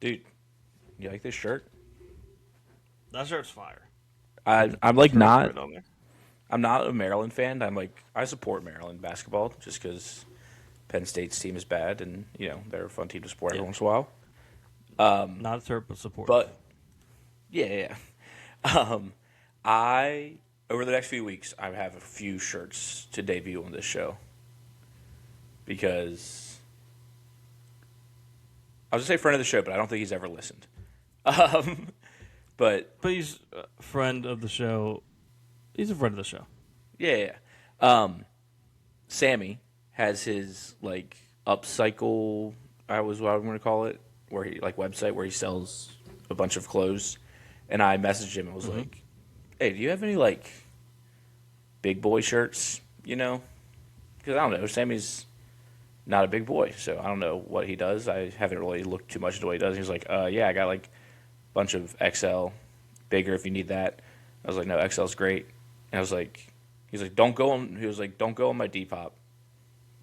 Dude, you like this shirt? That shirt's fire. I'm like Sure, not. right on there. I'm not a Maryland fan. I support Maryland basketball just because Penn State's team is bad, and they're a fun team to support every Yeah. once in a while. Not a turf, but supportive. But yeah, yeah. I over the next few weeks I have a few shirts to debut on this show because I was gonna say friend of the show, but I don't think he's ever listened. Um, but But he's a friend of the show. He's a friend of the show. yeah, yeah. Sammy has his like upcycle. I was what I'm going to call it, where he like website where he sells a bunch of clothes, and I messaged him and was like, "Hey, do you have any like big boy shirts? Because I don't know. Sammy's not a big boy, so I don't know what he does. I haven't really looked too much into what he does." He was like, "Yeah, I got like a bunch of XL, bigger if you need that." I was like, "No, XL's great." And I was like, he's like, "Don't go on." He was like, "Don't go on my Depop.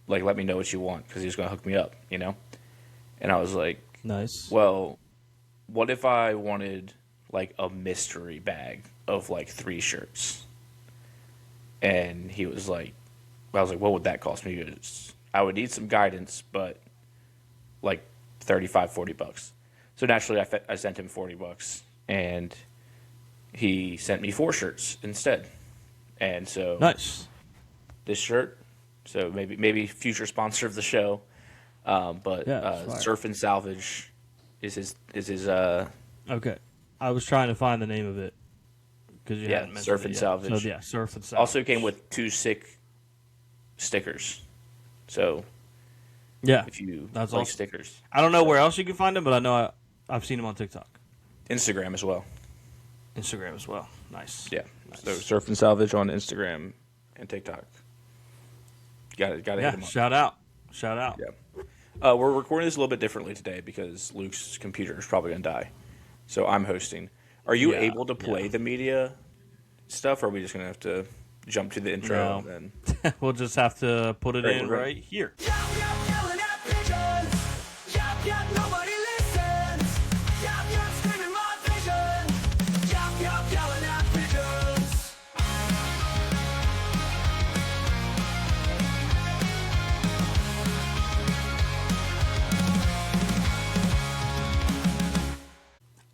Like, let me know what you want," because he was gonna hook me up. And I was like, Nice. "Well, what if I wanted like a mystery bag of like 3 shirts?" And he was like, I was like, "What would that cost me?" He goes, "I would need some guidance, but like 35, $40." So naturally, I sent him $40, and he sent me 4 shirts instead. And so Nice. this shirt, so maybe future sponsor of the show, but Yeah, it's fire. Surf and Salvage is his Okay. I was trying to find the name of it because you yeah, hadn't mentioned Surf it and yet. Salvage. So yeah, Surf and Salvage. Also came with 2 sick stickers. So yeah. if you That's like awesome. stickers, I don't know where else you can find them, but I know I've seen them on TikTok, Instagram as well. Instagram as well. Nice. Yeah. Nice. So Surf and Salvage on Instagram and TikTok. Got to hit Yeah. them up. Shout out. Shout out. Yeah. We're recording this a little bit differently today because Luke's computer is probably gonna die. So I'm hosting. Are you Yeah, able to play yeah. the media stuff, or are we just gonna have to jump to the intro No. and then We'll just have to put it Great, in we're ready. right here. Yap, yap, yelling at pigeons. Yap, yap, nobody listens. Yap, yap, screaming my vision. Yap, yap, yelling at pigeons.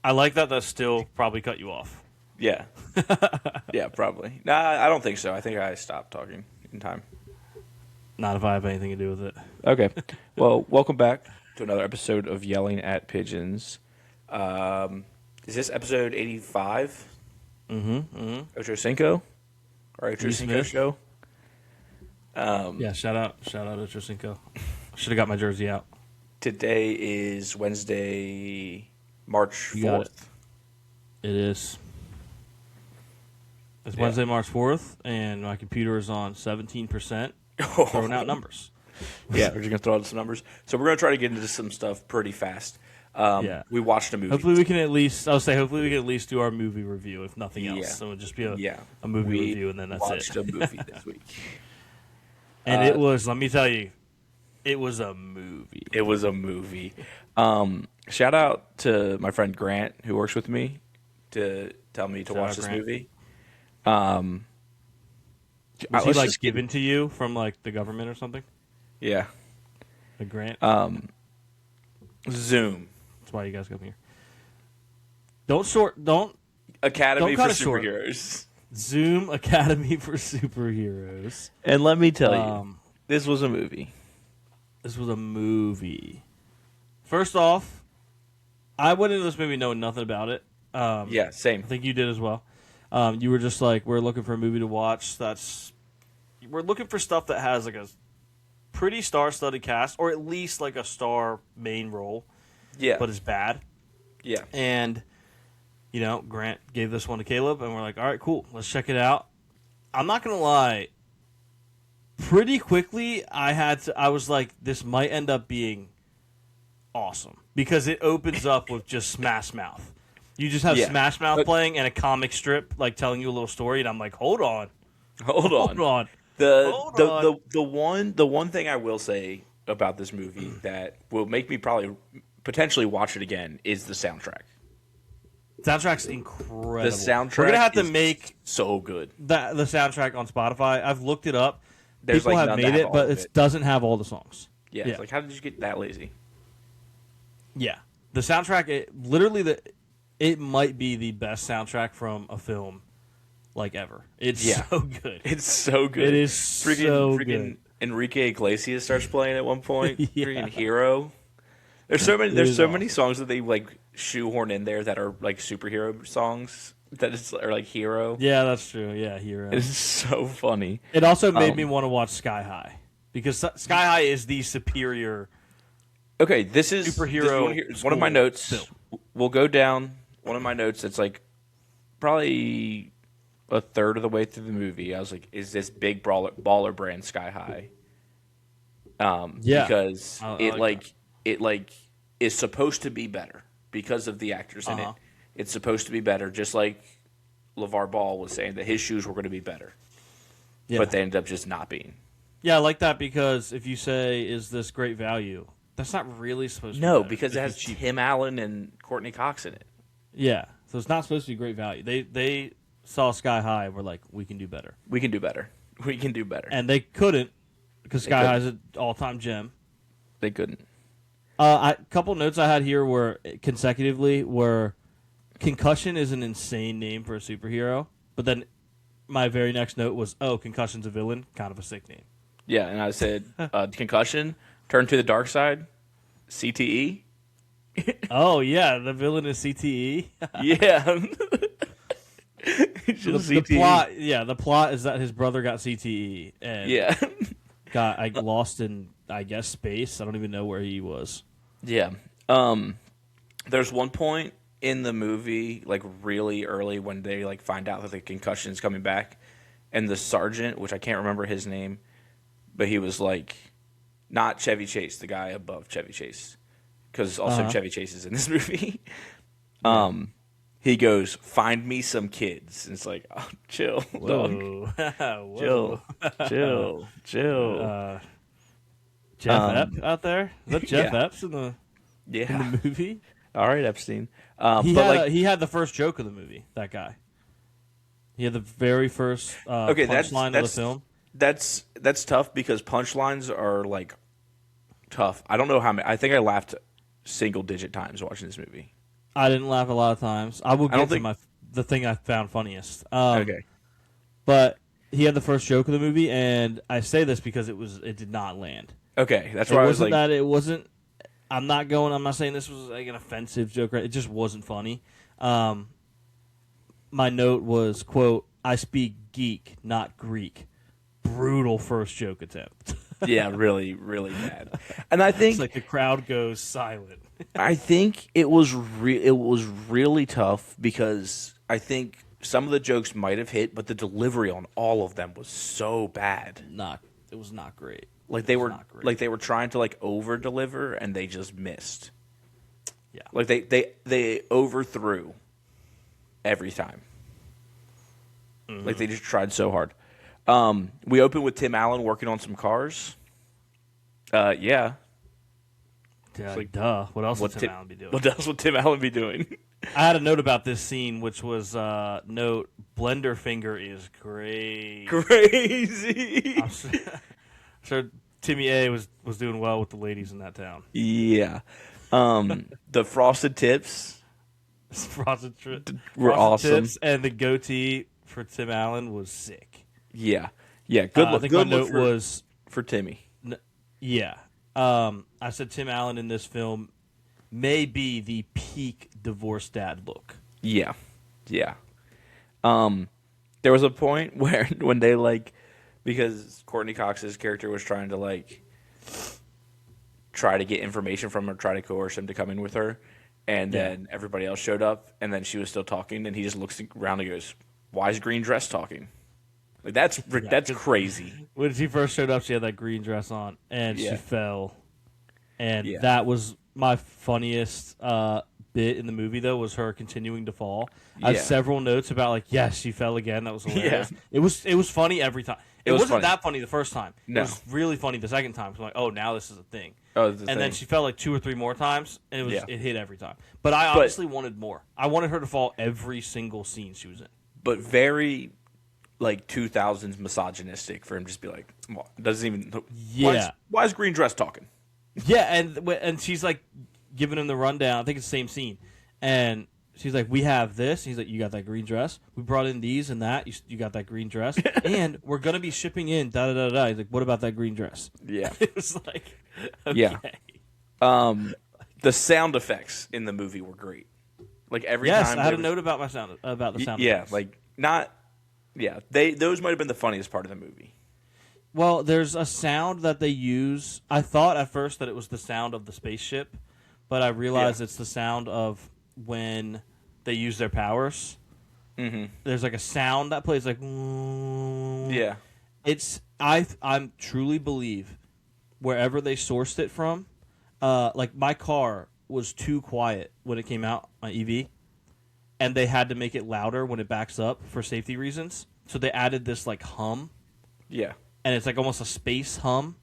I like that. That still probably cut you off. yeah, yeah, probably. Nah, I don't think so. I think I stopped talking in time. Not if I have anything to do with it. Okay. Well, welcome back to another episode of Yelling at Pigeons. Is this episode 85? Ocho Cinco? Or Ocho E. Cinco Smith? show? Yeah, shout out Ocho Cinco. I should have got my jersey out. Today is Wednesday, March You got 4th. It is. It's Yeah. Wednesday, March 4th, and my computer is on 17%, throwing out numbers. Yeah, we're just going to throw out some numbers. So we're going to try to get into some stuff pretty fast. Yeah. We watched a movie. Hopefully we can at least do our movie review, if nothing else. Yeah. So it'll just be a Yeah. movie We review, and then that's watched it. a movie this week. And it was, let me tell you, it was a movie. It was a movie. Shout out to my friend Grant, who works with me, to tell me to Shout watch out this Grant. movie. Was he let's like just given to you from like the government or something? Yeah. A grant? Zoom. That's why you guys come here. Don't Academy Don't for cut it short. Superheroes. Zoom Academy for Superheroes. And let me tell you, Um, this was a movie. This was a movie. First off, I went into this movie knowing nothing about it. Yeah, same. I think you did as well. You were just like, we're looking for a movie to watch. We're looking for stuff that has like a pretty star-studded cast, or at least like a star main role, Yeah. but is bad. Yeah. And Grant gave this one to Caleb, and we're like, all right, cool, let's check it out. I'm not gonna lie. Pretty quickly, I was like, this might end up being awesome because it opens up with just Smash Mouth. You just have Yeah. Smash Mouth playing and a comic strip like telling you a little story, and I'm like, hold on. Hold on. Hold on. The one thing I will say about this movie that will make me probably potentially watch it again is the soundtrack. Soundtrack's incredible. The soundtrack We're gonna have to is make so good. the soundtrack on Spotify. I've looked it up. There's People like have none that made have it, all but of it doesn't have all the songs. Yeah, it's like, how did you get that lazy? Yeah, the soundtrack, it might be the best soundtrack from a film, like ever. It's so good. It's so good. It is so good. Enrique Iglesias starts playing at one point. Yeah. Freaking Hero. There's so many. It There's is so awesome. many songs that they like shoehorn in there that are like superhero songs are like Hero. Yeah, that's true. Yeah, Hero. It's so funny. It also made me want to watch Sky High because Sky High is the superior. Okay, this is Superhero this is one of my notes. film. We'll go down one of my notes. It's like probably a third of the way through the movie. I was like, "Is this big baller brand Sky High?" Yeah. Because I it is supposed to be better because of the actors in it. It's supposed to be better, just like LeVar Ball was saying that his shoes were going to be better, Yeah. but they ended up just not being. Yeah, I like that because if you say, "Is this great value?" That's not really supposed to be No, better. because it has It's cheap. Tim Allen and Courtney Cox in it. Yeah, so it's not supposed to be great value. They saw Sky High and were like, "We can do better," We can do better. We can do better. and they couldn't because Sky couldn't. High is an all-time gem. They couldn't. A couple notes I had here were consecutively were Concussion is an insane name for a superhero, but then my very next note was, "Oh, Concussion's a villain, kind of a sick name." Yeah, and I said concussion, turn to the dark side, CTE. Oh yeah, the villain is CTE. Yeah. The plot, the plot is that his brother got CTE and Yeah. got lost in, I guess, space. I don't even know where he was. Yeah. There's one point in the movie, like really early, when they like find out that the concussion's coming back, and the sergeant, which I can't remember his name, but he was like, not Chevy Chase, the guy above Chevy Chase, because also Chevy Chase is in this movie. He goes, "Find me some kids." And it's like, oh, chill, dog. Whoa. Chill. Jeff Epps out there? Is that Jeff yeah. Epps in the Yeah. movie? All right, Epstein. He had the first joke of the movie, that guy. He had the very first Okay, punchline of the film. That's tough because punchlines are like tough. I don't know how many. I think I laughed single digit times watching this movie. I didn't laugh a lot of times. I will get to the thing I found funniest. Okay. But he had the first joke of the movie, and I say this because it did not land. Okay, that's It why I was wasn't like, that it wasn't. I'm not saying this was like an offensive joke. Right? It just wasn't funny. My note was, quote, "I speak geek, not Greek." Brutal first joke attempt. yeah, really, really bad. And I think It's like the crowd goes silent. I think it was really tough because I think some of the jokes might have hit, but the delivery on all of them was so bad. It was not great. Like they were trying to like over deliver and they just missed. Yeah. Like they overthrew every time. Like they just tried so hard. We opened with Tim Allen working on some cars. Yeah. Yeah, like, duh. What else would What Tim Allen be doing? What else would Tim Allen be doing? I had a note about this scene, which was note Blender Finger is great. Crazy. I'm sure Timmy A was doing well with the ladies in that town. Yeah. The frosted tips Frosted were awesome. tips and the goatee for Tim Allen was sick. Yeah. Yeah. Good look. I think Good my look note was for Timmy. yeah. I said Tim Allen in this film may be the peak divorced dad look. Yeah. Yeah. There was a point where when they like, because Courtney Cox's character was trying to like try to get information from her, try to coerce him to come in with her, and then everybody else showed up, and then she was still talking, and he just looks around and goes, "Why is green dress talking?" Like that's crazy. When she first showed up, she had that green dress on, and she fell. And Yeah. that was my funniest bit in the movie, though, was her continuing to fall. I have Yeah. several notes about, like, yes, she fell again. That was hilarious. Yeah. It was funny every time. It was wasn't funny. that funny the first time. No. It was really funny the second time. So I'm like, oh, now this is a thing. Oh, the And then thing. she fell like 2 or 3 more times, and Yeah. it hit every time. But I honestly wanted more. I wanted her to fall every single scene she was in. But very like 2000s misogynistic for him to just be like, well, doesn't even. Yeah. Why is Green Dress talking? Yeah, and she's like giving him the rundown. I think it's the same scene, and she's like, "We have this." He's like, "You got that green dress? We brought in these and that. You got that green dress, and we're gonna be shipping in da da da da." He's like, "What about that green dress?" Yeah. It was like, okay. Yeah. The sound effects in the movie were great. Like every Yes, time. I had a there was- note about the sound. Yeah, effects. like not. Yeah, those might have been the funniest part of the movie. Well, there's a sound that they use. I thought at first that it was the sound of the spaceship, but I realized it's the sound of when they use their powers. Mm-hmm. There's like a sound that plays like. Yeah. It's I'm truly believe wherever they sourced it from, like my car was too quiet when it came out, my EV, and they had to make it louder when it backs up for safety reasons. So they added this like hum, Yeah. and it's like almost a space hum.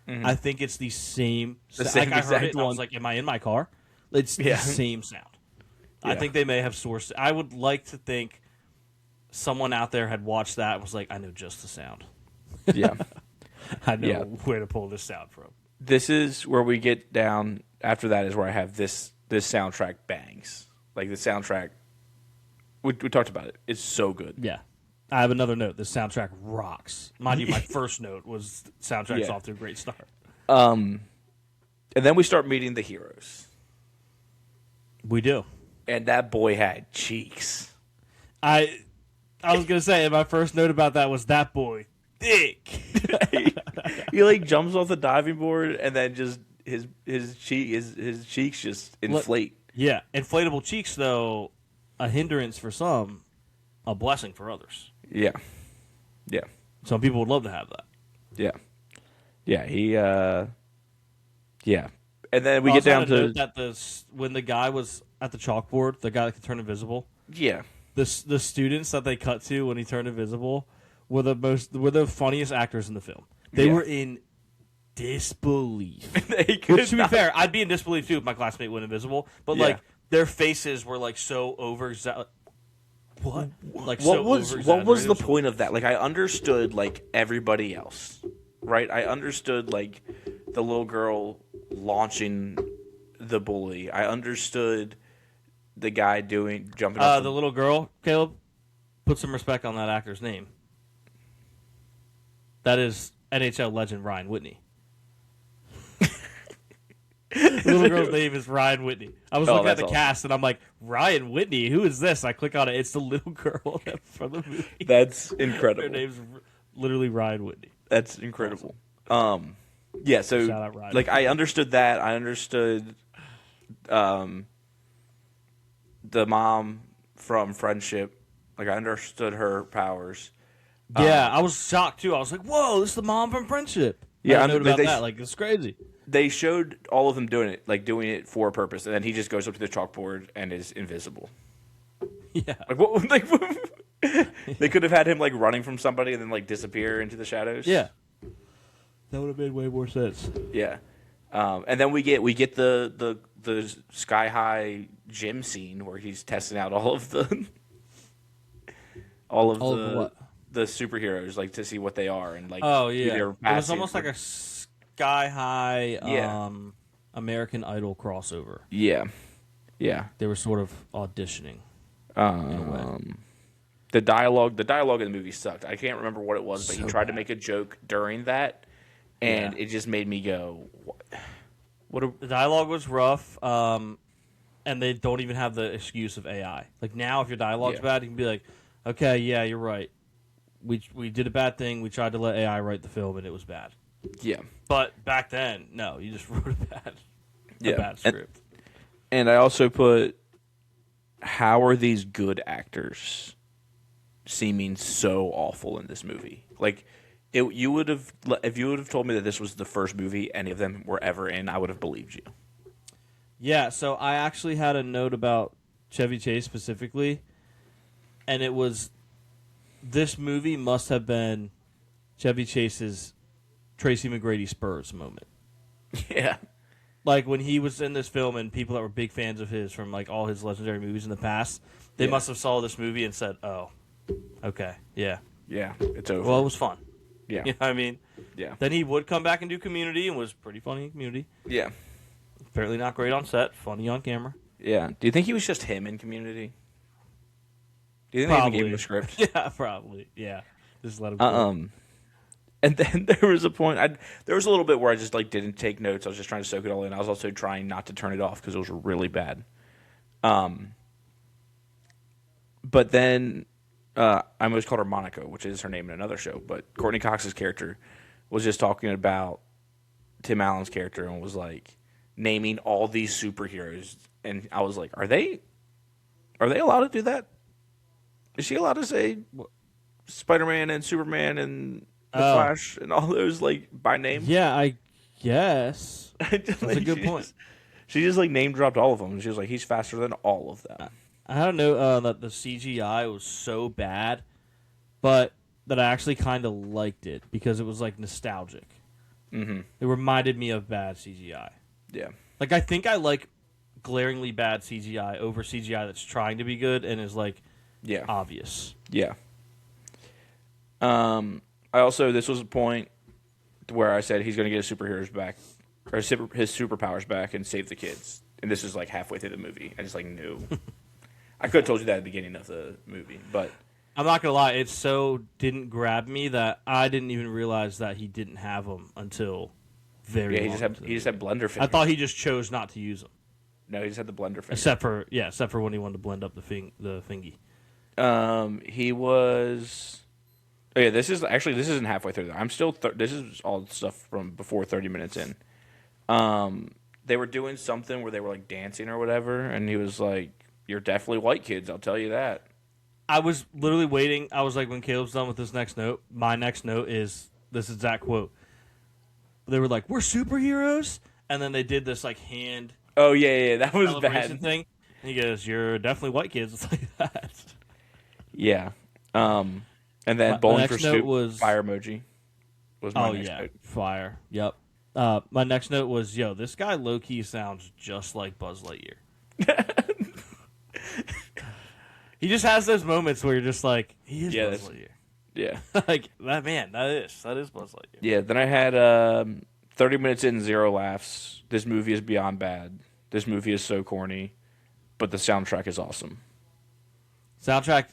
Mhm. I think it's the same. The Like same I heard exact it, and I was one. like, "Am I in my car?" It's Yeah. the same sound. I Yeah. think they may have sourced it. I would like to think someone out there had watched that and was like, "I know just the sound. Yeah. I know Yeah. where to pull this sound from." This is where we get down. After that is where I have this soundtrack bangs. Like the soundtrack. We talked about it. It's so good. Yeah. I have another note. This soundtrack rocks. Mind you, my first note was soundtrack's Yeah. off to a great start. And then we start meeting the heroes, We do. and that boy had cheeks. I was gonna say my first note about that was that boy thick. He like jumps off the diving board, and then just his cheeks just inflate. Yeah, inflatable cheeks though, a hindrance for some, a blessing for others. Yeah, yeah, Some people would love to have that. yeah, yeah. He yeah. And then we I get also down had a to note that when the guy was at the chalkboard, the guy that could turn invisible, yeah, the students that they cut to when he turned invisible were the funniest actors in the film. They Yeah. were in disbelief. they could Which, to be not- fair, I'd be in disbelief too if my classmate went invisible. But Yeah. like their faces were like so over. What? Like what was the over-exaggerated. point of that? Like I understood like everybody else, right? I understood like the little girl launching the bully. I understood the guy jumping up The little girl, Caleb, put some respect on that actor's name. That is NHL legend Ryan Whitney. The little girl's name is Ryan Whitney. I was looking at that's the awesome. cast and I'm like, Ryan Whitney, who is this? I click on it. It's the little girl from the movie. That's Her incredible. name's literally Ryan Whitney. That's incredible. Yeah, so Shout out Ryan. like I understood that. I understood the mom from Friendship. Like I understood her powers. Yeah, I was shocked too. I was like, "Whoa, this is the mom from Friendship." Yeah, I I note mean, about they- that. Like, it's crazy. They showed all of them doing it for a purpose, and then he just goes up to the chalkboard and is invisible. Yeah, Like what? Like they could have had him like running from somebody and then like disappear into the shadows. yeah. That would have made way more sense. Yeah. And then we get the sky high gym scene where he's testing out all of the All of what? the superheroes, like to see what they are and like Oh who yeah, they're it was passing. almost like a sky high Yeah. American Idol crossover. yeah. They were sort of auditioning. The dialogue in the movie sucked. I can't remember what it was, but he So tried to bad. make a joke during that, and Yeah. it just made me go, "What?" The dialogue was rough, and they don't even have the excuse of AI. Like now, if your dialogue's Yeah. bad, you can be like, "Okay, yeah, you're right. We did a bad thing. We tried to let AI write the film, and it was bad." Yeah. But back then, no, you just wrote a Yeah. bad script. And I also put, how are these good actors seeming so awful in this movie? Like, if you would have told me that this was the first movie any of them were ever in, I would have believed you. Yeah, so I actually had a note about Chevy Chase specifically, and it was this movie must have been Chevy Chase's Tracy McGrady Spurs moment. Yeah. Like when he was in this film and people that were big fans of his from like all his legendary movies in the past, they Yeah. must have saw this movie and said, "Oh, okay, yeah. Yeah. It's over. Well, it was fun." Yeah. You know what I mean? Yeah. Then he would come back and do Community and was pretty funny in Community. Yeah. Apparently not great on set, funny on camera. Yeah. Do you think he was just him in Community? Do you think they even gave him a script? Yeah, probably. Yeah. Just let him go. And then there was a point. There was a little bit where I just like didn't take notes. I was just trying to soak it all in. I was also trying not to turn it off because it was really bad. But then I almost called her Monica, which is her name in another show. But Courtney Cox's character was just talking about Tim Allen's character and was like naming all these superheroes. And I was like, are they allowed to do that? Is she allowed to say Spider-Man and Superman and the Flash and all those like by name? Yeah, I guess. That's a good point. She just like name dropped all of them. She was like, he's faster than all of them. I don't know that the CGI was so bad, but that I actually kind of liked it because it was like nostalgic. Mm-hmm. It reminded me of bad CGI. Yeah. Like I think I like glaringly bad CGI over CGI that's trying to be good and is like obvious. Yeah. I also, this was a point where I said he's going to get his superheroes back, or his superpowers back and save the kids. And this is like halfway through the movie. I just like knew. I could have told you that at the beginning of the movie, but I'm not gonna lie, it so didn't grab me that I didn't even realize that he didn't have them until very. Yeah, he just had blender fingers. I thought he just chose not to use them. No, he just had the blender fingers. Except for when he wanted to blend up the fingy. He was. Oh yeah, this isn't halfway through. I'm still. This is all stuff from before 30 minutes in. They were doing something where they were like dancing or whatever, and he was like, "You're definitely white kids. I'll tell you that." I was literally waiting. I was like, when Caleb's done with this next note, my next note is this exact quote. They were like, "We're superheroes," and then they did this like hand. Oh yeah, that was bad thing. And he goes, "You're definitely white kids." It's like that. Yeah. And then Bowling for Soup was fire emoji. Was my next note. Fire. Yep. My next note was, "Yo, this guy low key sounds just like Buzz Lightyear." He just has those moments where you're just like, he is Buzz Lightyear. Yeah. Like that man. That is Buzz Lightyear. Yeah. Then I had 30 minutes in, 0 laughs. This movie is beyond bad. This movie is so corny, but the soundtrack is awesome. Soundtrack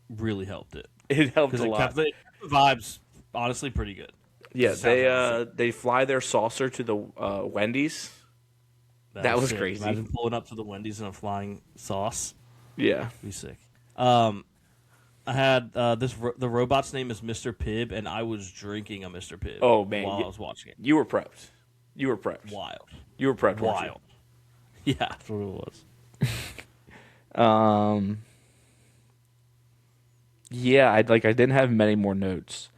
really helped it. It helped a It lot. kept the vibes honestly pretty good. Yeah, they fly their saucer to the Wendy's. That was sick. crazy. Imagine pulling up to the Wendy's in a flying sauce. Yeah. Be sick. I had the robot's name is Mr. Pibb, and I was drinking a Mr. Pibb. Oh man, while I was watching it. You were prepped. Wild. You were prepped. Wild. Yeah, that's what it was. Yeah, I didn't have many more notes.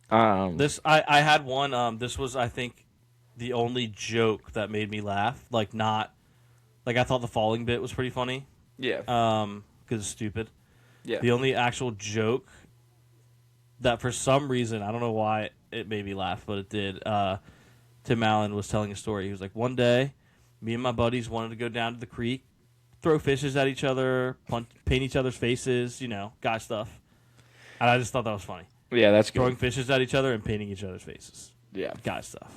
I had one. This was, I think, the only joke that made me laugh. Like I thought the falling bit was pretty funny. Yeah. Because it's stupid. Yeah. The only actual joke that for some reason, I don't know why it made me laugh, but it did. Tim Allen was telling a story. He was like, one day, me and my buddies wanted to go down to the creek, throw fishes at each other, paint each other's faces, guy stuff. And I just thought that was funny. Yeah, that's good. Throwing fishes at each other and painting each other's faces. Yeah. Guy stuff.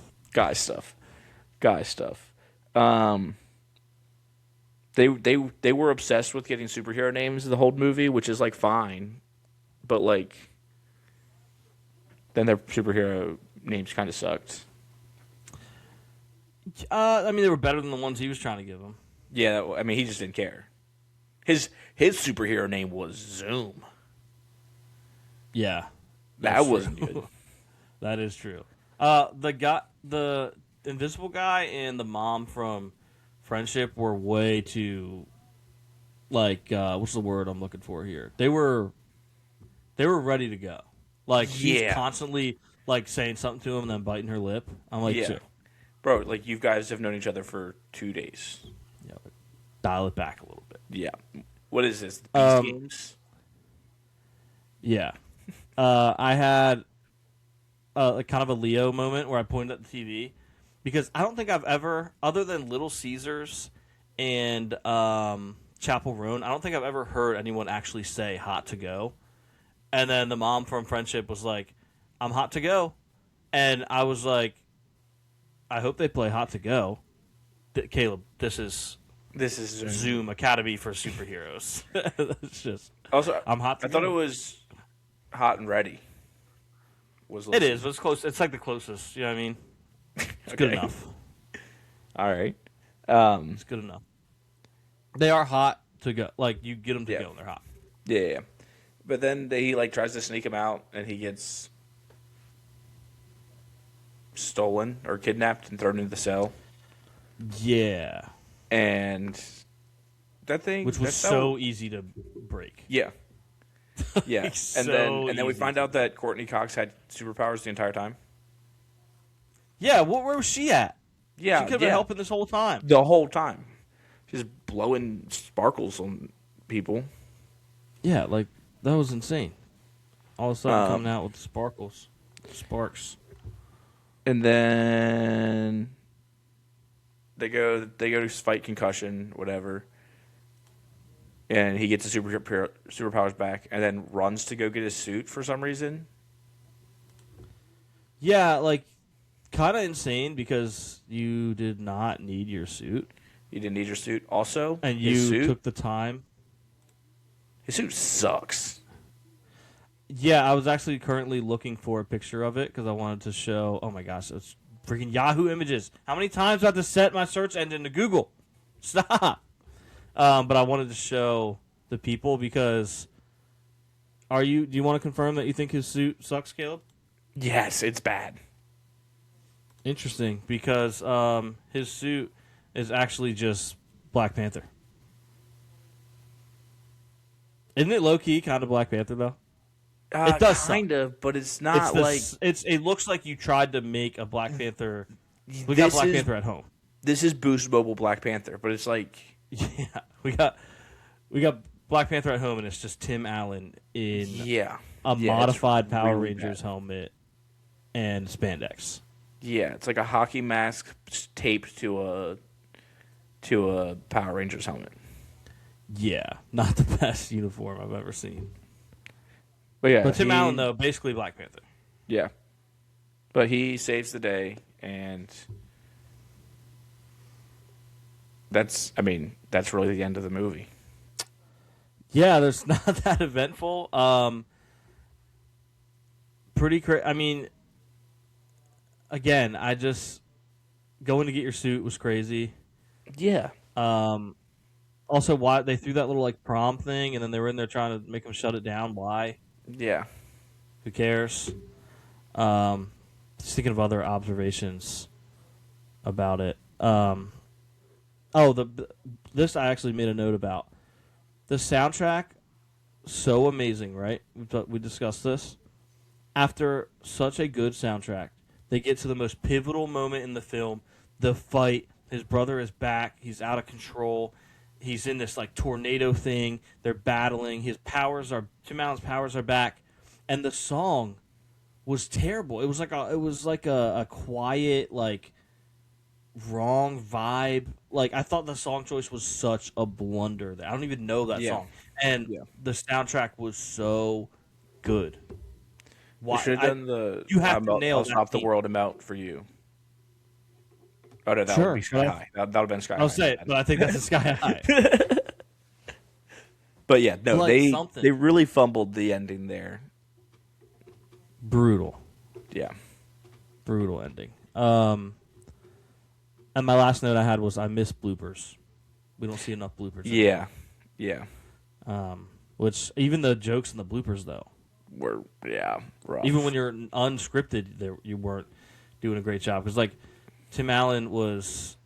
They were obsessed with getting superhero names the whole movie, which is like fine, but like then their superhero names kind of sucked. I mean, they were better than the ones he was trying to give them. Yeah, I mean, he just didn't care. His superhero name was Zoom. Yeah, that wasn't good. That is true. The invisible guy and the mom from Friendship were way too, like, what's the word I'm looking for here? They were ready to go. Like, he's constantly like saying something to him and then biting her lip. I'm like, yeah. Bro, like, you guys have known each other for 2 days. Yeah, dial it back a little bit. Yeah. What is this? The Beast Games? Yeah. I had kind of a Leo moment where I pointed at the TV because I don't think I've ever, other than Little Caesars and Chapel Roan, I don't think I've ever heard anyone actually say "hot to go." And then the mom from Friendship was like, "I'm hot to go," and I was like, "I hope they play "Hot to Go." Caleb, this is Zoom Academy for Superheroes. It's just Also, I'm hot. I thought it was Hot and Ready. It is. But it's close. It's like the closest. You know what I mean? It's good enough. All right. It's good enough. They are hot to go. Like you get them to go, and they're hot. Yeah. But then he like tries to sneak him out, and he gets stolen or kidnapped and thrown into the cell. Yeah. And that thing, which was so easy to break. Yeah. Yeah. And then we find out that Courtney Cox had superpowers the entire time. Yeah, where was she at? Yeah. She could have been helping this whole time. The whole time. She's blowing sparkles on people. Yeah, like that was insane. All of a sudden coming out with sparks. And then they go to fight concussion, whatever. And he gets the superpowers back, and then runs to go get his suit for some reason. Yeah, like kind of insane because you did not need your suit. You didn't need your suit. Also, and his you suit, took the time. His suit sucks. Yeah, I was actually currently looking for a picture of it because I wanted to show. Oh my gosh, it's freaking Yahoo Images. How many times do I have to set my search engine to Google? Stop. But I wanted to show the people because do you want to confirm that you think his suit sucks, Caleb? Yes, it's bad. Interesting, because his suit is actually just Black Panther. Isn't it low-key kind of Black Panther, though? It does kind of, but it's not it looks like you tried to make a Black Panther. We got Black Panther at home. This is Boost Mobile Black Panther, but it's like yeah, we got Black Panther at home, and it's just Tim Allen in a modified Power really Rangers helmet and spandex. Yeah, it's like a hockey mask taped to a Power Rangers helmet. Yeah, not the best uniform I've ever seen. But Tim Allen though, basically Black Panther. Yeah, but he saves the day, and that's really the end of the movie. Yeah, there's not that eventful. Pretty crazy. I mean, again, I just going to get your suit was crazy. Yeah. Also, why they threw that little like prom thing, and then they were in there trying to make them shut it down. Why? Yeah. Who cares? Just thinking of other observations about it. This I actually made a note about. The soundtrack, so amazing, right? We discussed this. After such a good soundtrack, they get to the most pivotal moment in the film, the fight. His brother is back. He's out of control. He's in this like tornado thing. They're battling. Tim Allen's powers are back, and the song was terrible. It was like a quiet, like wrong vibe. Like I thought the song choice was such a blunder. I don't even know that song, and the soundtrack was so good. Why? You should have done you have to nail I'll stop the world and melt for you. Oh no, that would be Sky High. That would have been Sky High. I'll say it, but I think that's a Sky High. But yeah, no, they really fumbled the ending there. Brutal. Yeah. Brutal ending. And my last note I had was I miss bloopers. We don't see enough bloopers. Yeah. Yeah. Which even the jokes in the bloopers though were rough. Even when you're unscripted, you weren't doing a great job because like Tim Allen was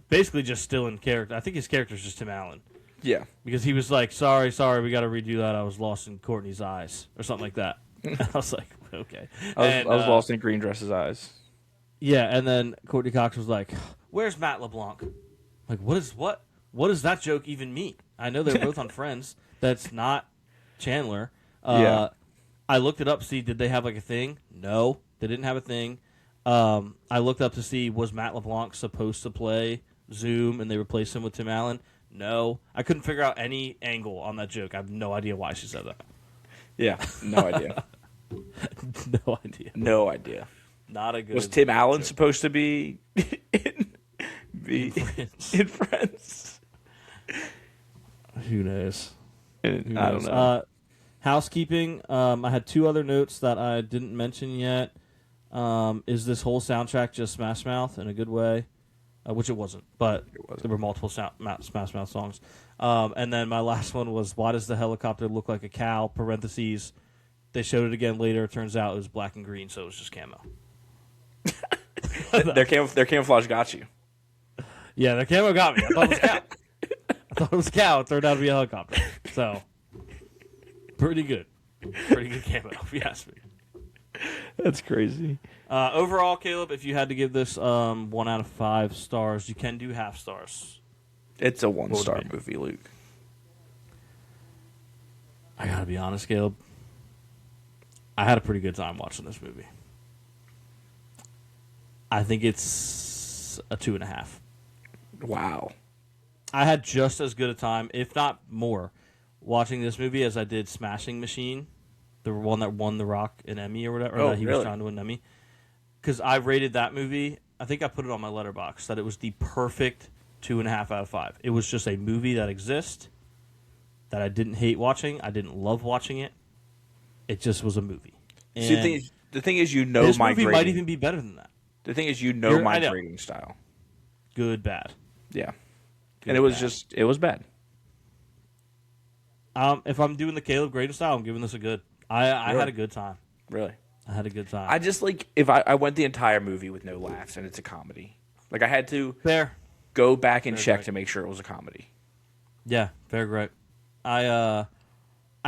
basically just still in character. I think his character is just Tim Allen. Yeah. Because he was like, sorry, we got to redo that. I was lost in Courtney's eyes or something like that. I was like, okay. I was lost in Green Dress's eyes. Yeah, and then Courtney Cox was like, where's Matt LeBlanc? Like, what does that joke even mean? I know they're both on Friends. That's not Chandler. I looked it up, see, did they have like a thing? No. They didn't have a thing. I looked up to see, was Matt LeBlanc supposed to play Zoom and they replaced him with Tim Allen? No. I couldn't figure out any angle on that joke. I have no idea why she said that. Yeah, no idea. No idea. No idea. Not a good. Was Tim Allen joke. supposed to be in Friends? Who knows? I don't know. Housekeeping. I had two other notes that I didn't mention yet. Is this whole soundtrack just Smash Mouth in a good way? Which it wasn't, but there were multiple Smash Mouth songs. And then my last one was, why does the helicopter look like a cow? Parentheses. They showed it again later. It turns out it was black and green, so it was just camo. Their camouflage got you. Yeah, their camo got me. I thought it was cow. It turned out to be a helicopter. So, pretty good. Pretty good camo, if you ask me. That's crazy. Overall, Caleb, if you had to give this 1 out of 5 stars, you can do half stars. It's a 1-star What would it movie, Luke. I gotta be honest, Caleb. I had a pretty good time watching this movie. I think it's a 2.5. Wow. I had just as good a time, if not more, watching this movie as I did Smashing Machine, the one that won The Rock an Emmy or whatever, or that he was trying to win an Emmy. Because I rated that movie, I think I put it on my letterbox, that it was the perfect 2.5 out of 5. It was just a movie that exists, that I didn't hate watching, I didn't love watching it. It just was a movie. And See, the thing is, you know this my movie grading. might even be better than that. The thing is, you know my I know. grading style. Good, bad. Yeah. Good, And it was bad. it was bad. If I'm doing the Caleb grading style, I'm giving this a good. I Really? had a good time. Really. I had a good time. I just if I went the entire movie with no laughs and it's a comedy. Like I had to Fair. go back and Fair check gripe. to make sure it was a comedy. Yeah, fair gripe. I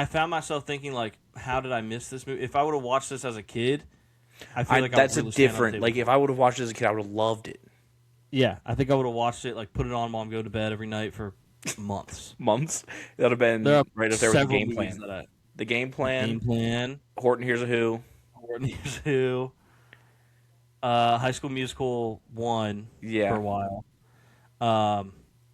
found myself thinking, like, how did I miss this movie? If I would have watched this as a kid, I feel like that's I a would really different. Like if I would have watched it as a kid, I would have loved it. Yeah, I think I would have watched it, like, put it on while I'm going to bed every night for months. Months. That would have been There are right up there with the several game movies plan. that The game plan. Game Plan, Horton Hears a Who. Horton Hears Who, High School Musical 1 Yeah. for a while,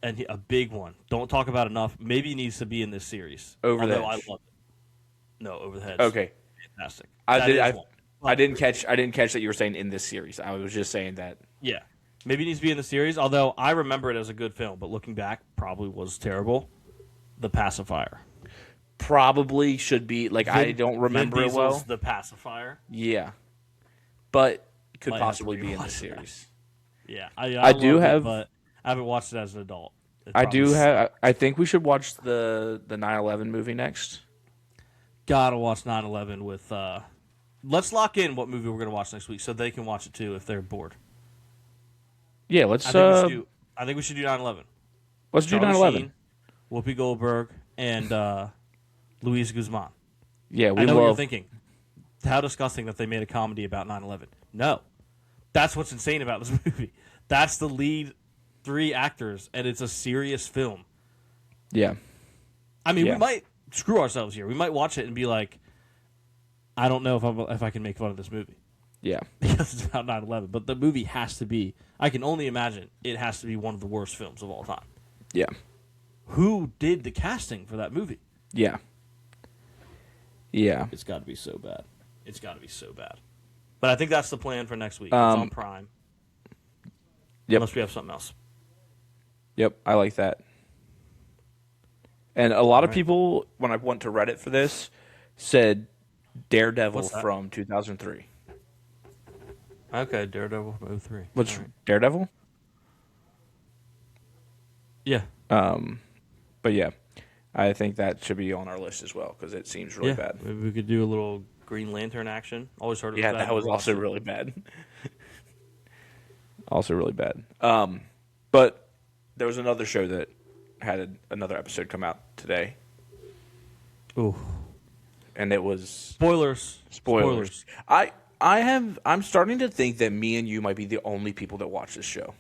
and a big one. Don't talk about enough. Maybe he needs to be in this series. Over the Although Hedge. I love it. No, Over the Hedge. Okay. Fantastic. I That did. is one. I didn't catch that you were saying in this series. I was just saying that. Yeah. Maybe he needs to be in the series, although I remember it as a good film, but looking back, probably was terrible. The Pacifier. Probably should be I don't remember Vin it well. Diesel's The Pacifier. Yeah, but could Might have possibly to be in the rewatch that. series. Yeah. I do loved it, have- but I haven't watched it as an adult. It I probably do have. I think we should watch the 9/11 movie next. Gotta watch 9/11 with. Let's lock in what movie we're gonna watch next week, so they can watch it too if they're bored. Yeah, let's I think we should do 9/11. let's do Charlie 9/11. Sheen, Whoopi Goldberg, and Luis Guzman. Yeah, we I know what you're love. thinking. How disgusting that they made a comedy about 9/11. No, that's what's insane about this movie. That's the lead 3 actors, and it's a serious film. Yeah, I mean, Yeah. we might screw ourselves here. We might watch it and be like, I don't know if I can make fun of this movie yeah, because it's about 9/11. But the movie has to be. I can only imagine it has to be one of the worst films of all time. yeah, Who did the casting for that movie? yeah, yeah. It's got to be so bad. It's got to be so bad. But I think that's the plan for next week. It's on Prime. Yep. Unless we have something else. Yep, I like that. And a lot of people, when I went to Reddit for this, said Daredevil What's that? from 2003. Okay, Daredevil from 03. What's Daredevil? Yeah. But yeah, I think that should be on our list as well because it seems really bad. Maybe we could do a little Green Lantern action. Always heard of Yeah, bad. that was Never also watched it. really bad. Also really bad. But there was another show that had another episode come out today, Ooh. and it was Spoilers. spoilers. I'm starting to think that me and you might be the only people that watch this show.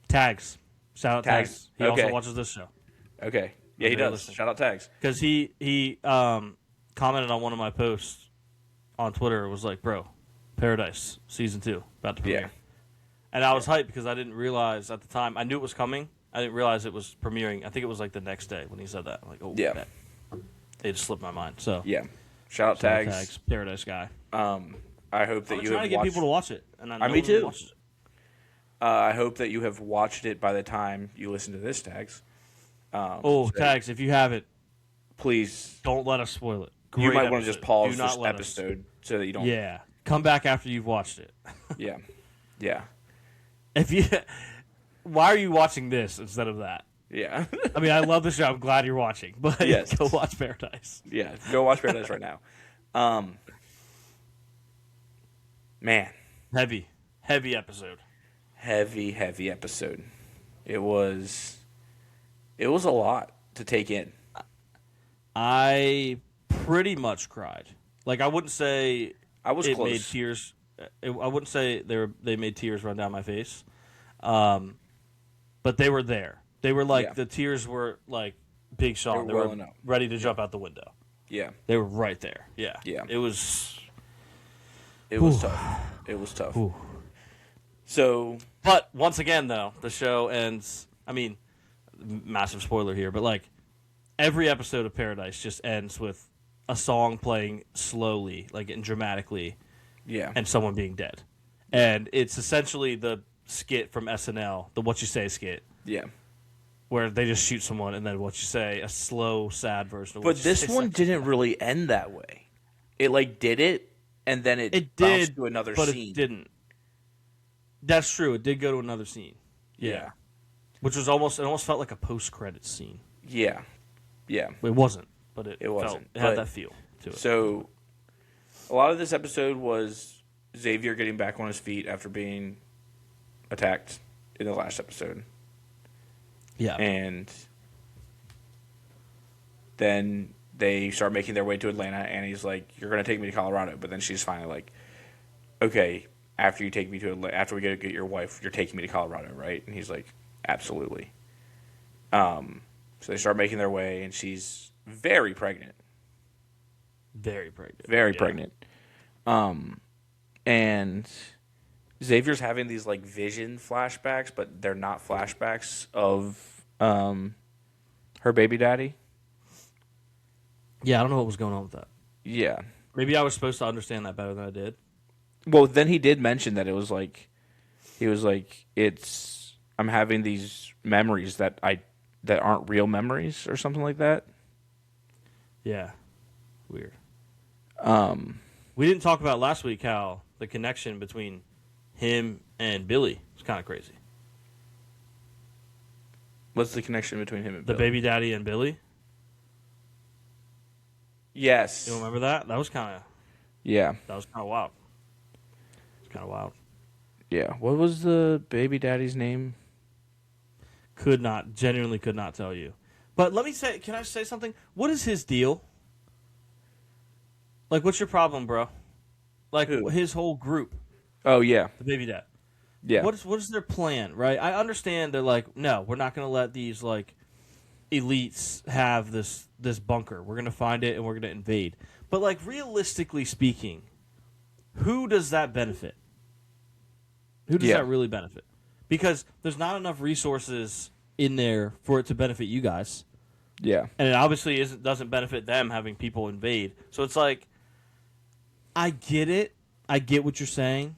Tags. Shout out Tags. Tags. He Okay. also watches this show. Okay, yeah, he Okay, does. listen. Shout out Tags. Because he commented on one of my posts on Twitter. It was like, bro, Paradise Season 2 about to premiere. Yeah. And I was hyped because I didn't realize at the time. I knew it was coming. I didn't realize it was premiering. I think it was like the next day when he said that. I'm like, oh, Yeah. bet. It just slipped my mind. So Yeah. Shout out Tags. Paradise Guy. I hope that I'm you trying have to get watched... people to watch it. And I know me no one too. watches it. I hope that you have watched it by the time you listen to this, Tags. Tags, if you haven't, Please, don't let us spoil it. you Great might want to episode. just pause Do not this let us. episode so that you don't... Yeah. Come back after you've watched it. Yeah. Yeah. If you, why are you watching this instead of that? Yeah. I mean, I love the show. I'm glad you're watching, but Yes. go watch Paradise. Yeah. Go watch Paradise right now. Man. Heavy episode. Heavy episode. It was a lot to take in. I pretty much cried. Like, I wouldn't say I was it close. made tears. I wouldn't say they made tears run down my face, but they were there. They were like the tears were like Big Sean. They were welling up. ready to jump out the window. Yeah. They were right there. Yeah. Yeah. It was. It was tough. It was tough. Ooh. So, But once again, though, the show ends. I mean, massive spoiler here, but like every episode of Paradise just ends with a song playing slowly, like and dramatically, yeah. and someone being dead. And it's essentially the skit from SNL, the What You Say skit, Yeah. where they just shoot someone and then What You Say, a slow, sad version of But What You this Say. one didn't really end that way. It like did it, and then it bounced did to another but scene. it didn't. That's true. It did go to another scene. Yeah. Which was almost felt like a post-credits scene. Yeah. Yeah. It wasn't, but it wasn't, it had but- that feel to it. So, a lot of this episode was Xavier getting back on his feet after being attacked in the last episode. Yeah. And then they start making their way to Atlanta, and he's like, "You're going to take me to Colorado." But then she's finally like, "Okay, after you take me to Atlanta, after we go get your wife, you're taking me to Colorado, right?" And he's like, "Absolutely." So they start making their way, and she's very pregnant. Very pregnant. Very Yeah. pregnant. And Xavier's having these like vision flashbacks, but they're not flashbacks of her baby daddy. Yeah, I don't know what was going on with that. Yeah. Maybe I was supposed to understand that better than I did. Well, then he did mention that it was like he was like I'm having these memories that aren't real memories or something like that. Yeah. Weird. We didn't talk about last week how the connection between him and Billy was kind of crazy. What's the connection between him and The Bill? baby daddy and Billy. Yes. You remember that? That was kind Yeah. of wild. It's kind of wild. Yeah. What was the baby daddy's name? Genuinely could not tell you. But can I say something? What is his deal? Like, what's your problem, bro? Like, Who? his whole group, Oh yeah. the baby dad. Yeah. What is their plan, right? I understand they're like, no, we're not going to let these, like, elites have this bunker. We're going to find it and we're going to invade. But, like, realistically speaking, who does that benefit? Who does Yeah. that really benefit? Because there's not enough resources in there for it to benefit you guys. Yeah. And it obviously doesn't benefit them having people invade. So it's like, I get it. I get what you're saying.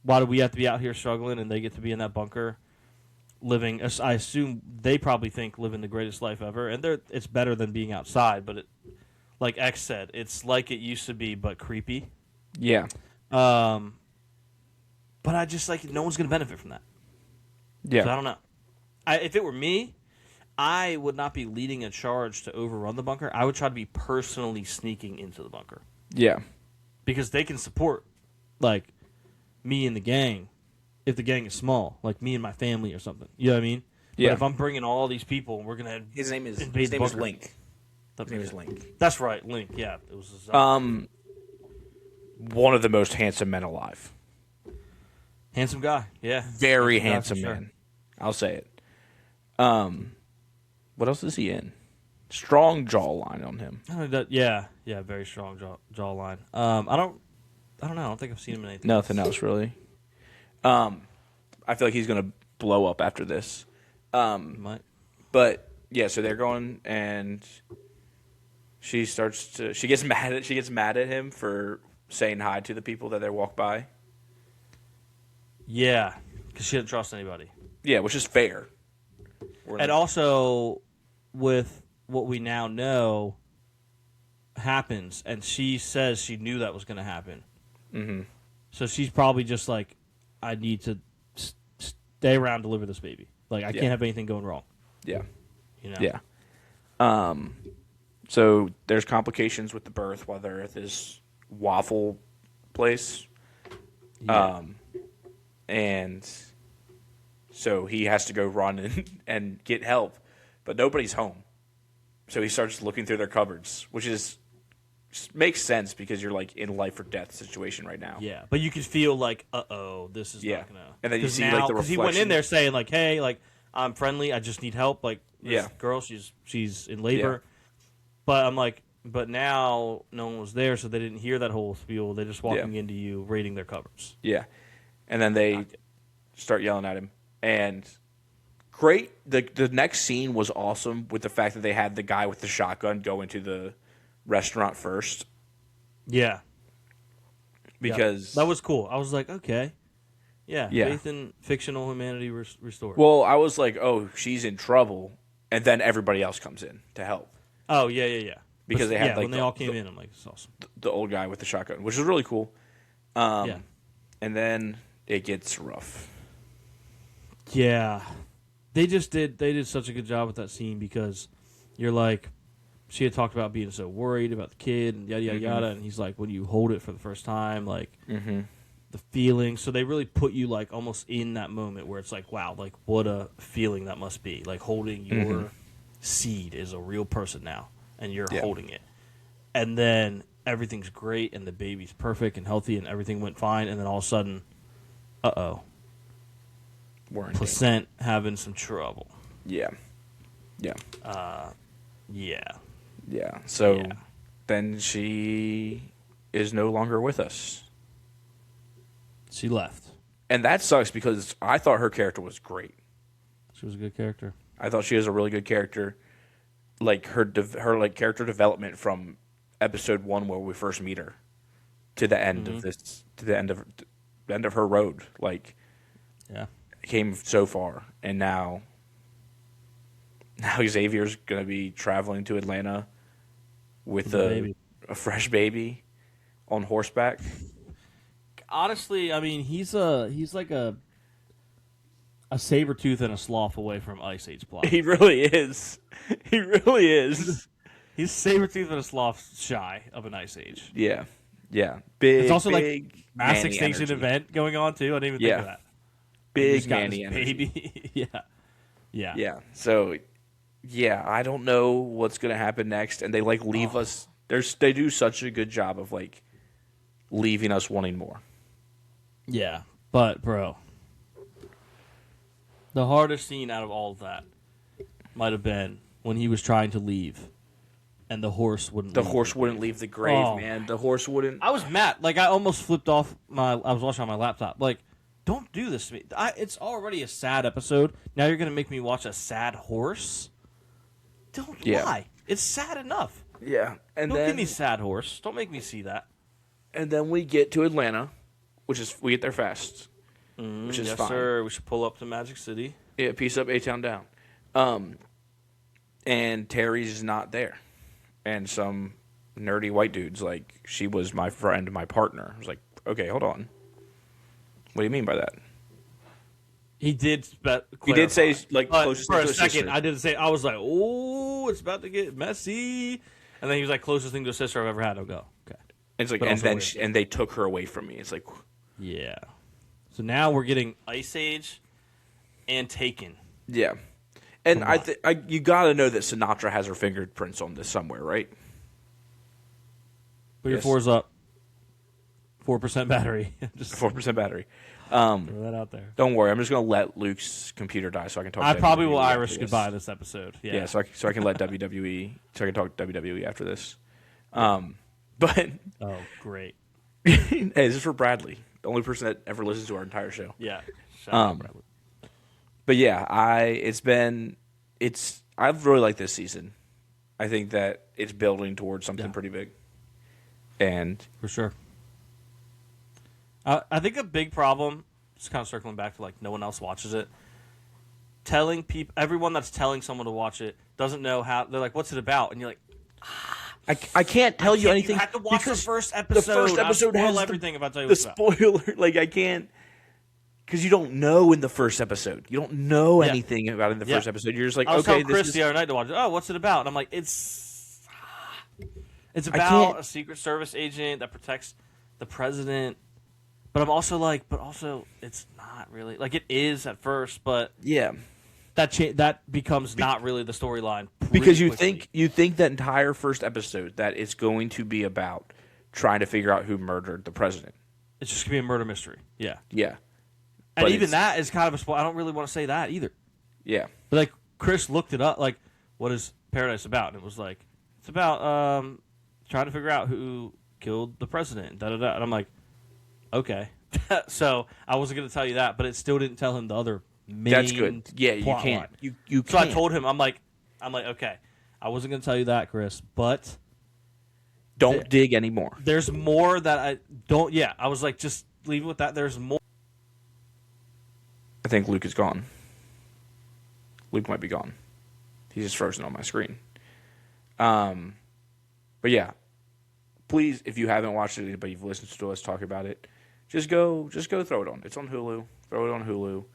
Why do we have to be out here struggling and they get to be in that bunker living? I assume they probably think living the greatest life ever. And it's better than being outside. But like X said, it's like it used to be, but creepy. Yeah. But I just like, no one's going to benefit from that. Yeah. So I don't know. If it were me, I would not be leading a charge to overrun the bunker. I would try to be personally sneaking into the bunker. Yeah. Because they can support, like, me and the gang if the gang is small, like me and my family or something. You know what I mean? Yeah. But if I'm bringing all these people and we're going to His name is invade the bunker. Link. His name is Link. That's right, Link. Yeah. It was his, One of the most handsome men alive. handsome guy. Yeah. Very Handsome guy, handsome for sure. man. I'll say it. What else is he in? Strong jawline on him. Yeah, very strong jawline. I I don't know. I don't think I've seen him in anything. Nothing else really. I feel like he's gonna blow up after this. Might. But yeah, so they're going, and she gets mad at him for saying hi to the people that they walk by. Yeah, because she didn't trust anybody. Yeah, which is fair. And also, with what we now know happens, and she says she knew that was going to happen. Mm-hmm. So she's probably just like, I need to stay around, deliver this baby. Like, I can't have anything going wrong. Yeah. You know? Yeah. So there's complications with the birth while they're at this waffle place. Yeah. And so he has to go run and get help, but nobody's home. So he starts looking through their cupboards, which makes sense because you're like in life or death situation right now. Yeah, but you can feel like, this is not gonna. And then you see now, like the because reflection. he went in there saying like, hey, like I'm friendly, I just need help. Like this Yeah. girl, she's in labor, Yeah. but I'm like, but now no one was there, so they didn't hear that whole spiel. They're just walking into you, raiding their cupboards. Yeah, and then they start yelling at him. And great, the next scene was awesome with the fact that they had the guy with the shotgun go into the restaurant first. Yeah, Because that was cool. I was like, okay, yeah. Yeah. Faith in fictional humanity restored. well, I was like, oh, she's in trouble, and then everybody else comes in to help. Oh yeah. Because they had, like, when they all came in, I'm like, it's awesome. The old guy with the shotgun, which is really cool. Yeah. And then it gets rough. Yeah, they did such a good job with that scene because you're like, she had talked about being so worried about the kid and yada yada yada, and he's like, when you hold it for the first time, like the feeling. So they really put you like almost in that moment where it's like, wow, like what a feeling that must be, like holding your seed is a real person now, and you're holding it, and then everything's great and the baby's perfect and healthy and everything went fine, and then all of a sudden, We're in placent having some trouble. Yeah. Yeah. Yeah. So Yeah. then she is no longer with us. She left. And that sucks because I thought her character was great. She was a good character. I thought she was a really good character. Like her like character development from episode 1 where we first meet her to the end of this, to the end of her road, like Yeah. came so far, and now Xavier's gonna be traveling to Atlanta with baby. a fresh baby on horseback. Honestly, I mean, he's like a saber tooth and a sloth away from Ice Age plot. He really is. He really is. He's saber tooth and a sloth shy of an Ice Age. Yeah. Yeah. Big. It's also big like mass Manny extinction energy. event going on too. I didn't even think of that. Big He's got Manny this energy. baby. Yeah. Yeah. So, yeah, I don't know what's gonna happen next, and they like leave us. They do such a good job of like leaving us wanting more. Yeah. But bro, the hardest scene out of all of that might have been when he was trying to leave, and the horse wouldn't. The leave. horse wouldn't leave the grave, Oh. man. The horse wouldn't. I was mad. Like I almost flipped off I was watching on my laptop. Like, don't do this to me. It's already a sad episode. Now you're gonna make me watch a sad horse. Don't Yeah. lie. It's sad enough. Yeah, and Don't then give me sad horse. Don't make me see that. and then we get to Atlanta, we get there fast, which is yes, fine. sir. We should pull up to Magic City. Yeah, peace up, A-Town down. And Terry's not there. And some nerdy white dude's like, she was my friend, my partner. I was like, okay, hold on. What do you mean by that? He did. He did say, like, but closest for thing a to a second. sister. I didn't say. I was like, oh, it's about to get messy. And then he was like, closest thing to a sister I've ever had. I'll go. Okay. It's like, but and also then weird. and they took her away from me. It's like, Yeah. So now we're getting Ice Age and Taken. yeah. And Come on. you got to know that Sinatra has her fingerprints on this somewhere, right? Put your Yes. fours up. 4% battery. Just 4% battery. throw that out there. Don't worry, I'm just gonna let Luke's computer die so I can talk. I probably will WWE after Irish this. goodbye this episode. Yeah. Yeah, so I can let WWE, so I can talk WWE after this. But Oh, great. Hey, this is for Bradley, the only person that ever listens to our entire show. Yeah. Shout out Um, Bradley. But yeah, I've really liked this season. I think that it's building towards something Yeah. pretty big. And For sure. I think a big problem, just kind of circling back to like no one else watches it. Telling people, everyone that's telling someone to watch it doesn't know how. They're like, "What's it about?" And you're like, I can't tell you anything. You have to watch the because first episode. The first episode I'll has spoil everything if I tell you the what's about. spoiler. Like I can't, because you don't know in the first episode. You don't know Yeah. anything about it in the Yeah. first episode. You're just like, I was okay, telling Chris this the is. other night to watch it. Oh, what's it about? And I'm like, it's can't- about a Secret Service agent that protects the president. But I'm also like, it's not really like it is at first, but Yeah, that becomes not really the storyline. because pretty quickly. you think that entire first episode that it's going to be about trying to figure out who murdered the president. It's just gonna be a murder mystery. Yeah, Yeah, and But even it's- that is kind of a spoil. I don't really want to say that either. yeah. But like Chris looked it up, like, what is Paradise about? And it was like, it's about trying to figure out who killed the president. Da da da. And I'm like, okay. So I wasn't going to tell you that, but it still didn't tell him the other main. That's good. Yeah, you plot can't. line. You So I can't. told him, I'm like, okay, I wasn't going to tell you that, Chris, but Don't dig anymore. there's more that I don't. Yeah, I was like, just leave it with that. There's more. I think Luke is gone. Luke might be gone. He's just frozen on my screen. But yeah, please, if you haven't watched it, but you've listened to us talk about it, just go throw it on. It's on Hulu. Throw it on Hulu.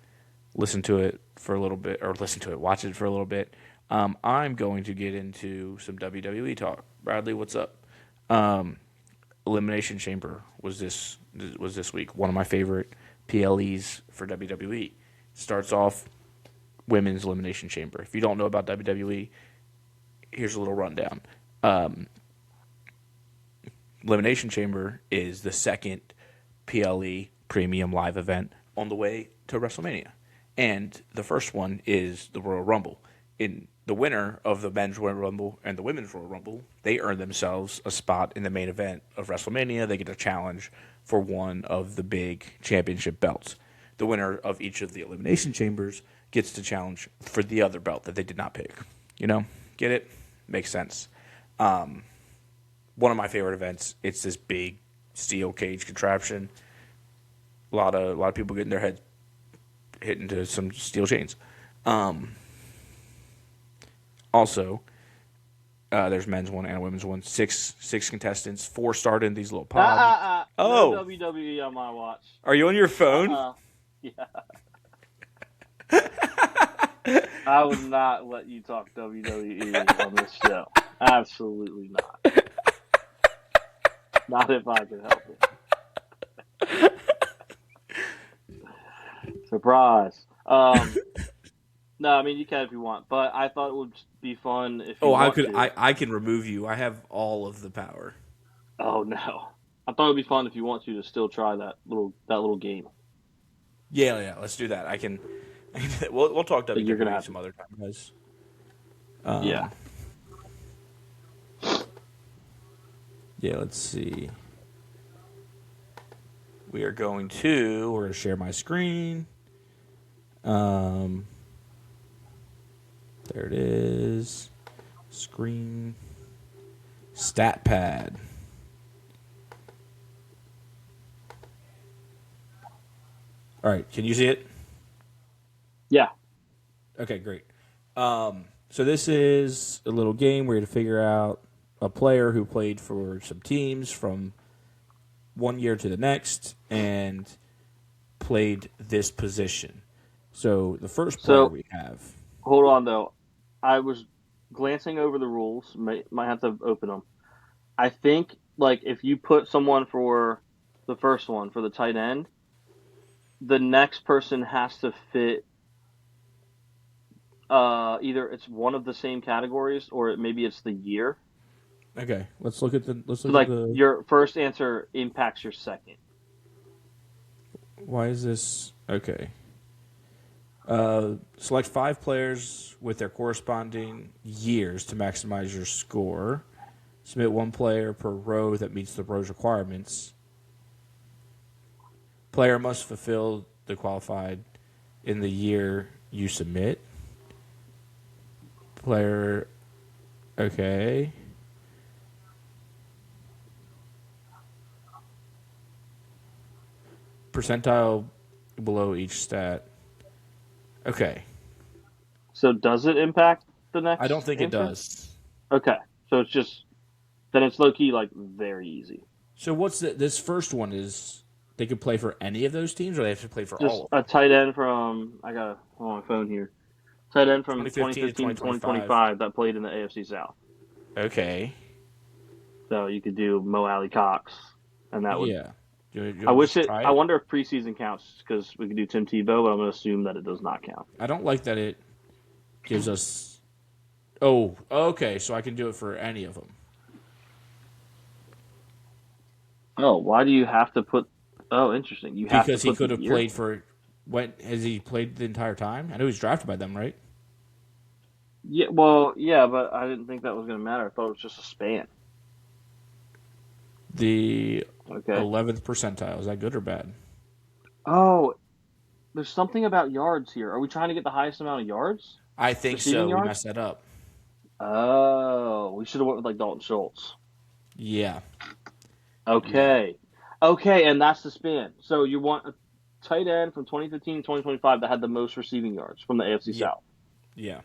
Listen to it for a little bit, or watch it for a little bit. I'm going to get into some WWE talk. Bradley, what's up? Elimination Chamber was this week. One of my favorite PLEs for WWE. Starts off Women's Elimination Chamber. If you don't know about WWE, here's a little rundown. Elimination Chamber is the second PLE premium live event on the way to WrestleMania. And the first one is the Royal Rumble. In the winner of the men's Royal Rumble and the women's Royal Rumble, they earn themselves a spot in the main event of WrestleMania. They get a challenge for one of the big championship belts. The winner of each of the Elimination Chambers gets to challenge for the other belt that they did not pick. You know? Get it? Makes sense. One of my favorite events. It's this big steel cage contraption. A lot of people getting their heads hit into some steel chains. Also, there's men's one and a women's one. Six contestants. 4 started in these little pods. Oh. No WWE on my watch. Are you on your phone? Yeah. I would not let you talk WWE on this show. Absolutely not. Not if I can help it. Surprise. No, I mean you can if you want, but I thought it would be fun if you want to. I can remove you. I have all of the power. Oh no. I thought it would be fun if you want to still try that little game. Yeah. Let's do that. I can. We'll talk WWE you're gonna have some other time, guys. Yeah. Yeah. Let's see. We're going to share my screen. There it is. Screen. Stat pad. All right, can you see it? Yeah. Okay, great. So this is a little game where you have to figure out a player who played for some teams from one year to the next and played this position. So the first player we have. Hold on though. I was glancing over the rules. Might have to open them. I think like if you put someone for the first one for the tight end, the next person has to fit. Either it's one of the same categories or maybe it's the year. Okay, let's look at the. Your first answer impacts your second. Why is this okay? Select 5 players with their corresponding years to maximize your score. Submit 1 player per row that meets the row's requirements. Player must fulfill the qualified in the year you submit. Player, okay. Percentile below each stat. Okay. So does it impact the next? I don't think it answer? does. Okay, so it's just then it's low key like very easy. So what's this first one is they could play for any of those teams or they have to play for all Just of them? a tight end from I got on my phone here. Tight end from 2015 to 2015 to 2025. 2025 that played in the AFC South. Okay. So you could do Mo Alley Cox, and that would. Yeah. You I wanna wish just it. try I wonder if preseason counts because we could do Tim Tebow, but I'm going to assume that it does not count. I don't like that it gives us. Oh, okay. So I can do it for any of them. Oh, why do you have to put? Oh, interesting. You have Because to he put could the have year? played for. When has he played the entire time? I know he was drafted by them, right? Yeah, well, yeah, but I didn't think that was going to matter. I thought it was just a span. The Okay. 11th percentile. Is that good or bad? Oh, there's something about yards here. Are we trying to get the highest amount of yards? I think Receiving so. We yards? messed that up. Oh, we should have went with like Dalton Schultz. Yeah. Okay. Okay, and that's the span. So you want a tight end from 2015 to 2025 that had the most receiving yards from the AFC Yeah. South. Yeah.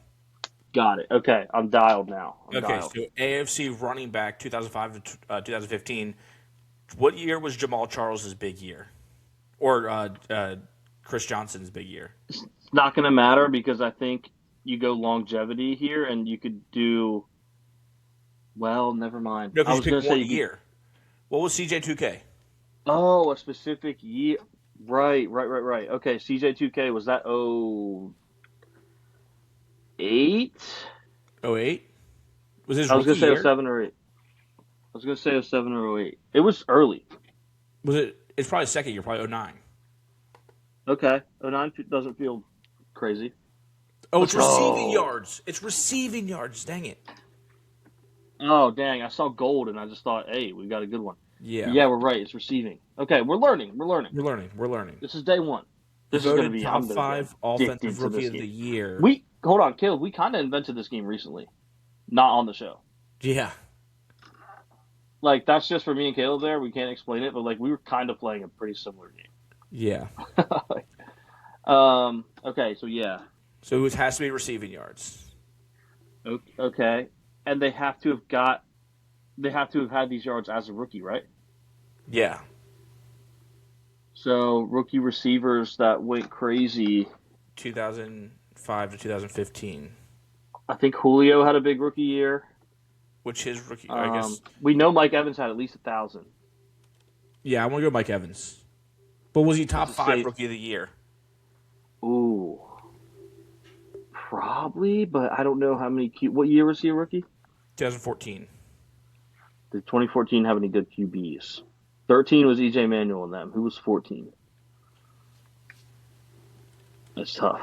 Got it. Okay, I'm dialed now. I'm Okay, dialed. so AFC running back 2005 to 2015. What year was Jamal Charles's big year? Or Chris Johnson's big year? It's not going to matter because I think you go longevity here and you could do. Well, never mind. No, I because was you going picked to say one you could. year. What was CJ2K? Oh, a specific year. Right. Okay, CJ2K, was that 08? 08? Was his I was rookie going to say year? 07 or 8. I was going to say 07 or 08. It was early. Was it? It's probably second year, probably 09. Okay. 09 doesn't feel crazy. Oh, it's Let's receiving go. yards. It's receiving yards. Dang it. Oh, dang. I saw gold and I just thought, hey, we got a good one. Yeah. Yeah, we're right. It's receiving. Okay, we're learning. We're learning. This is day one. This is going to Voted be top I'm gonna 5 get offensive addicted to rookie this of the game. year. Hold on, Caleb. We kind of invented this game recently, not on the show. Yeah. Like that's just for me and Caleb. There, we can't explain it, but like we were kind of playing a pretty similar game. Yeah. Okay, so yeah. So it has to be receiving yards. Okay, and they have to have had these yards as a rookie, right? Yeah. So rookie receivers that went crazy. 2005 to 2015. I think Julio had a big rookie year. Which his rookie, I guess. We know Mike Evans had at least 1,000. Yeah, I want to go Mike Evans. But was he top That's a 5 safe- rookie of the year? Ooh, probably, but I don't know how many. What year was he a rookie? 2014. Did 2014 have any good QBs? 13 was EJ Manuel in them. Who was 14? That's tough.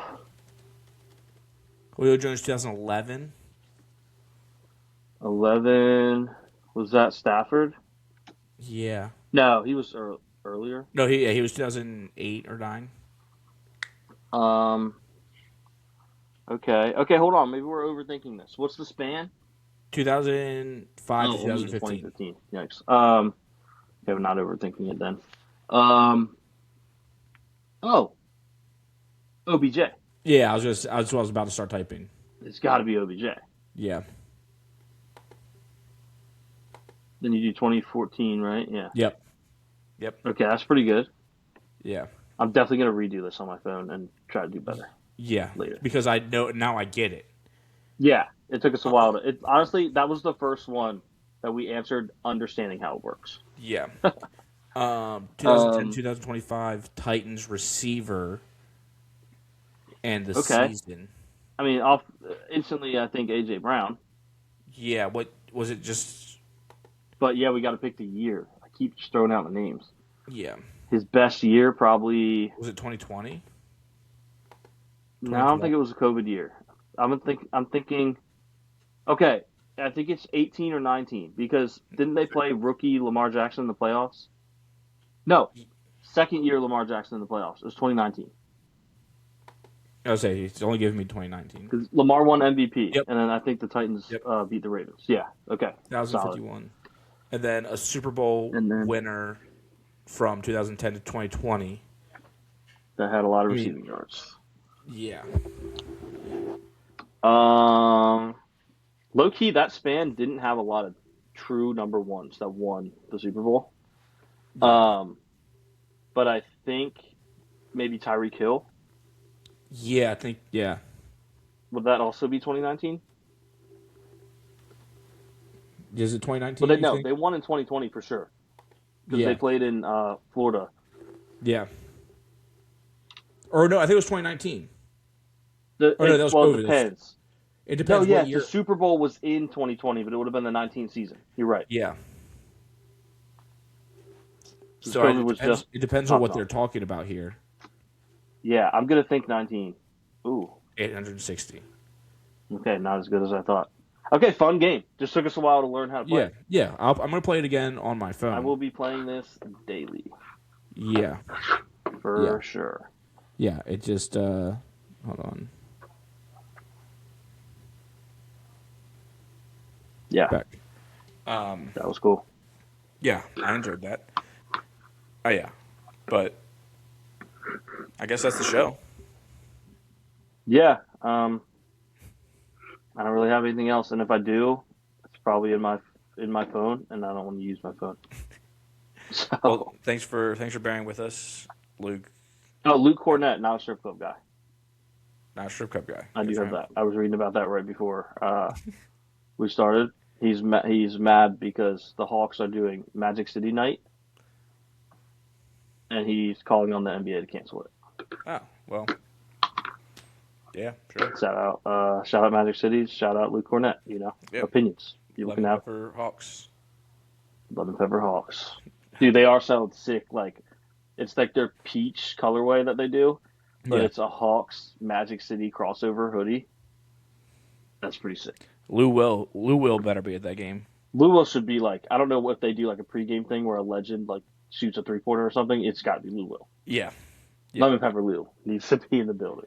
Julio Jones 2011. 11 was that Stafford? Yeah. No, he was earlier. No, he was 2008 or 9. Okay, hold on. Maybe we're overthinking this. What's the span? 2005 to only 2015. 2015. Yikes. Okay, we're not overthinking it then. Oh, OBJ. Yeah, that's what I was about to start typing. It's got to be OBJ. Yeah. Then you do 2014, right? Yeah. Yep. Okay, that's pretty good. Yeah. I'm definitely gonna redo this on my phone and try to do better. Yeah. Later. Because I know now I get it. Yeah, it took us a while to. Honestly, that was the first one that we answered understanding how it works. Yeah. 2010, 2025 Titans receiver and the season. I mean, instantly, I think AJ Brown. Yeah. What was it? Just But yeah, we got to pick the year. I keep just throwing out the names. yeah. His best year probably. Was it 2020? No, I don't think it was a COVID year. I'm thinking. Okay, I think it's 18 or 19 because didn't they play rookie Lamar Jackson in the playoffs? No, second year Lamar Jackson in the playoffs. It was 2019 I was say he's only giving me 2019. because Lamar won MVP, Yep. and then I think the Titans Yep. beat the Ravens. Yeah. Okay. Solid. 1,051. And then a Super Bowl And then- winner from 2010 to 2020. That had a lot of I mean- receiving yards. Yeah. Low key, that span didn't have a lot of true number ones that won the Super Bowl. But I think maybe Tyreek Hill. Yeah, I think, yeah. Would that also be 2019? Is it 2019? But you no, think? they won in 2020 for sure because Yeah. they played in Florida. Yeah. Or no, I think it was 2019. The, Oh, no, that was well, COVID. it depends. It No, depends yeah, what year. the Super Bowl was in 2020, but it would have been the 19 season. You're right. Yeah. So So COVID was just it depends on popped what off. they're talking about here. Yeah, I'm gonna think 19. Ooh, 860. okay, not as good as I thought. Okay, fun game. Just took us a while to learn how to play. Yeah. I'm going to play it again on my phone. I will be playing this daily Yeah. for sure. Yeah, it just, hold on. Yeah, Back. that was cool. Yeah, I enjoyed that. Oh, yeah. But I guess that's the show. Yeah, I don't really have anything else, and if I do, it's probably in my phone, and I don't want to use my phone. So, Well, thanks for bearing with us, Luke. oh, Luke Cornett, not a strip club guy. Not a strip club guy. I Good do for have him. that. I was reading about that right before we started. He's mad because the Hawks are doing Magic City night, and he's calling on the NBA to cancel it. Oh, well. Yeah, sure. Shout out Magic City. Shout out Luke Cornett. Yep. Opinions people Lemon can have. Pepper Hawks. Lemon Pepper Hawks. Dude, they are so sick. Like, it's like their peach colorway that they do, but Yeah. it's a Hawks Magic City crossover hoodie. That's pretty sick. Lou Will better be at that game. Lou should be like, I don't know if they do like a pregame thing where a legend like shoots a 3-pointer or something. It's got to be Lou Will. Yeah. Yeah. Lemon Pepper Lou needs to be in the building.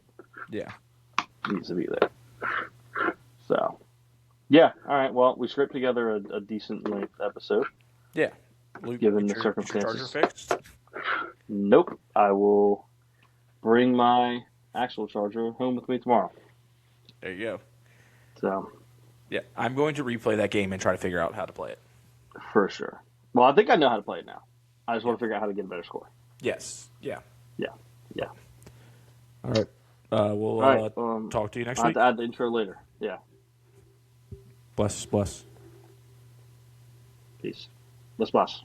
Yeah. Needs to be there. So, yeah. All right. Well, we scraped together a decent length episode. Yeah. Luke, Given get the your circumstances. charger fixed? Nope. I will bring my actual charger home with me tomorrow. There you go. So, Yeah. I'm going to replay that game and try to figure out how to play it. for sure. Well, I think I know how to play it now. I just want to figure out how to get a better score. Yes. Yeah. Yeah. All right. We'll All right. talk to you next I'll have week. to add the intro later. Yeah. Bless. Peace. Let's bless.